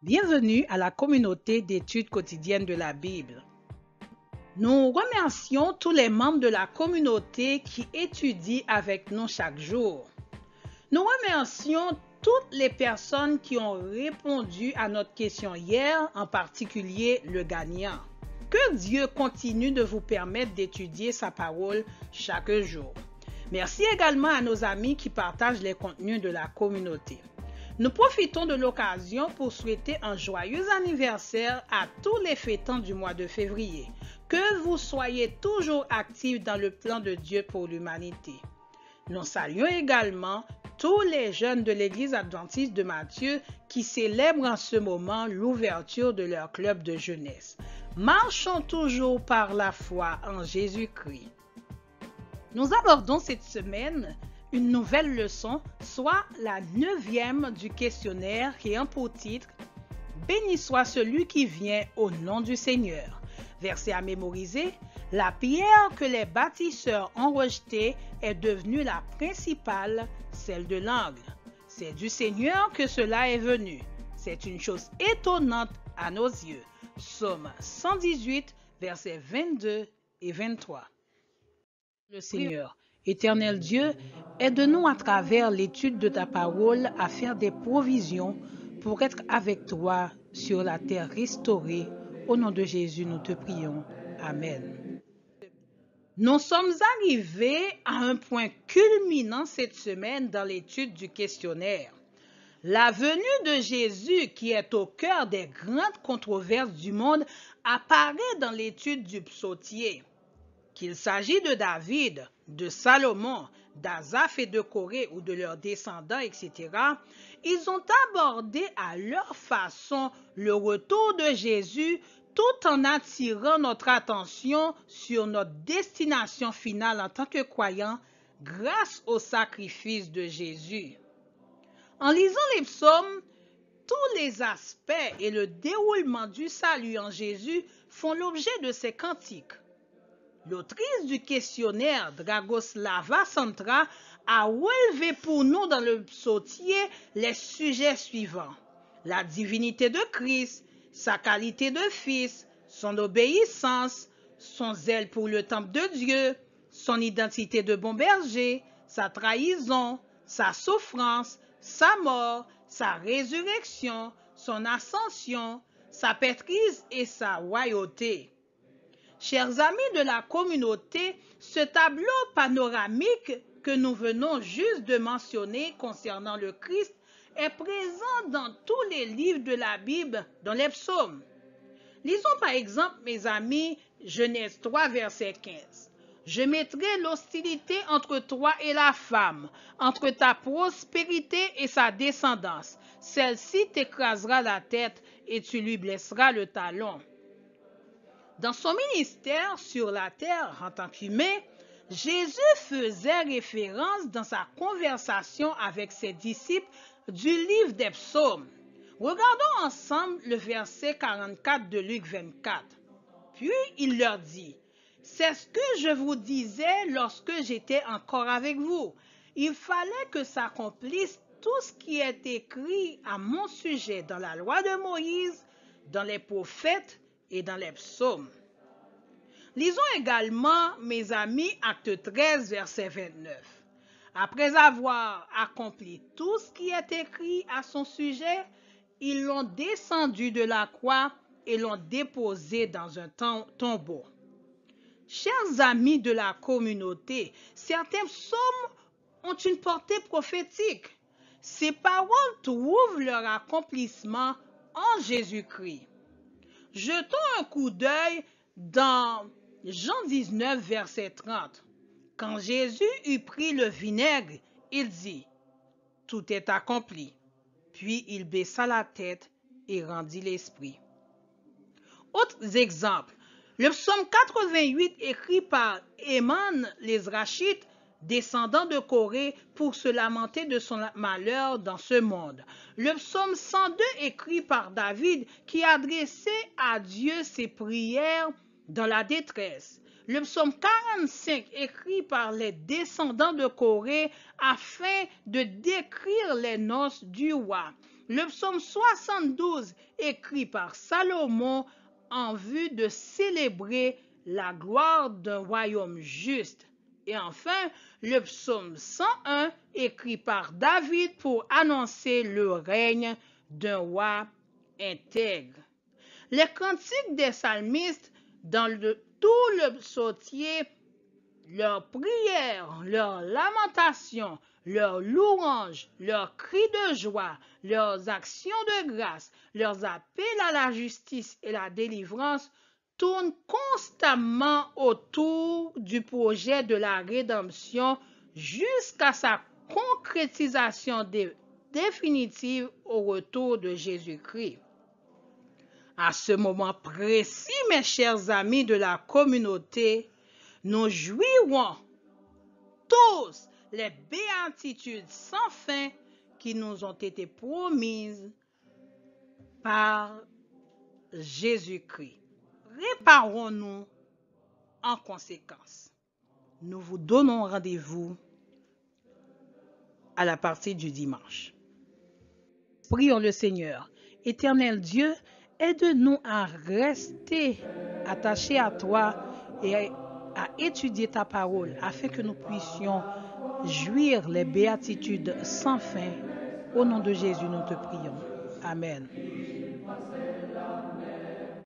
Bienvenue à la communauté d'études quotidiennes de la Bible. Nous remercions tous les membres de la communauté qui étudient avec nous chaque jour. Nous remercions toutes les personnes qui ont répondu à notre question hier, en particulier le gagnant. Que Dieu continue de vous permettre d'étudier sa parole chaque jour. Merci également à nos amis qui partagent les contenus de la communauté. Nous profitons de l'occasion pour souhaiter un joyeux anniversaire à tous les fêtants du mois de février. Que vous soyez toujours actifs dans le plan de Dieu pour l'humanité. Nous saluons également tous les jeunes de l'Église adventiste de Matthieu qui célèbrent en ce moment l'ouverture de leur club de jeunesse. Marchons toujours par la foi en Jésus-Christ. Nous abordons cette semaine une nouvelle leçon, soit la 9e du questionnaire qui a pour titre « Béni soit celui qui vient au nom du Seigneur ». Verset à mémoriser, la pierre que les bâtisseurs ont rejetée est devenue la principale, celle de l'angle. C'est du Seigneur que cela est venu. C'est une chose étonnante à nos yeux. Psaume 118, versets 22 et 23. Le Seigneur, éternel Dieu, aide-nous à travers l'étude de ta parole à faire des provisions pour être avec toi sur la terre restaurée. Au nom de Jésus, nous te prions. Amen. Nous sommes arrivés à un point culminant cette semaine dans l'étude du questionnaire. La venue de Jésus, qui est au cœur des grandes controverses du monde, apparaît dans l'étude du psautier. Qu'il s'agit de David, de Salomon, d'Asaph et de Corée ou de leurs descendants, etc., ils ont abordé à leur façon le retour de Jésus tout en attirant notre attention sur notre destination finale en tant que croyants grâce au sacrifice de Jésus. En lisant les psaumes, tous les aspects et le déroulement du salut en Jésus font l'objet de ces cantiques. L'autrice du questionnaire, Dragoslava Santra, a relevé pour nous dans le psautier les sujets suivants. La divinité de Christ, sa qualité de fils, son obéissance, son zèle pour le temple de Dieu, son identité de bon berger, sa trahison, sa souffrance, sa mort, sa résurrection, son ascension, sa maîtrise et sa royauté. Chers amis de la communauté, ce tableau panoramique que nous venons juste de mentionner concernant le Christ est présent dans tous les livres de la Bible, dans les psaumes. Lisons par exemple, mes amis, Genèse 3, verset 15. « Je mettrai l'hostilité entre toi et la femme, entre ta prospérité et sa descendance. Celle-ci t'écrasera la tête et tu lui blesseras le talon. » Dans son ministère sur la terre en tant qu'humain, Jésus faisait référence dans sa conversation avec ses disciples du livre des psaumes. Regardons ensemble le verset 44 de Luc 24. Puis il leur dit, « C'est ce que je vous disais lorsque j'étais encore avec vous. Il fallait que s'accomplisse tout ce qui est écrit à mon sujet dans la loi de Moïse, dans les prophètes et dans les psaumes. » Lisons également, mes amis, Acte 13, verset 29. Après avoir accompli tout ce qui est écrit à son sujet, ils l'ont descendu de la croix et l'ont déposé dans un tombeau. Chers amis de la communauté, certains psaumes ont une portée prophétique. Ces paroles trouvent leur accomplissement en Jésus-Christ. Jetons un coup d'œil dans Jean 19, verset 30. Quand Jésus eut pris le vinaigre, il dit, « Tout est accompli. » Puis il baissa la tête et rendit l'esprit. Autres exemples. Le psaume 88 écrit par Héman l'Ezrachite, descendant de Corée, pour se lamenter de son malheur dans ce monde. Le psaume 102 écrit par David qui adressait à Dieu ses prières dans la détresse. Le psaume 45 écrit par les descendants de Corée afin de décrire les noces du roi. Le psaume 72, écrit par Salomon en vue de célébrer la gloire d'un royaume juste. Et enfin, le psaume 101, écrit par David pour annoncer le règne d'un roi intègre. Les cantiques des psalmistes dans tout le psautier, leurs prières, leurs lamentations, leurs louanges, leurs cris de joie, leurs actions de grâce, leurs appels à la justice et la délivrance tournent constamment autour du projet de la rédemption jusqu'à sa concrétisation définitive au retour de Jésus-Christ. À ce moment précis, mes chers amis de la communauté, nous jouirons tous les béatitudes sans fin qui nous ont été promises par Jésus-Christ. Réparons-nous en conséquence. Nous vous donnons rendez-vous à la partie du dimanche. Prions le Seigneur. Éternel Dieu, aide-nous à rester attachés à toi et à étudier ta parole afin que nous puissions jouir les béatitudes sans fin. Au nom de Jésus, nous te prions. Amen.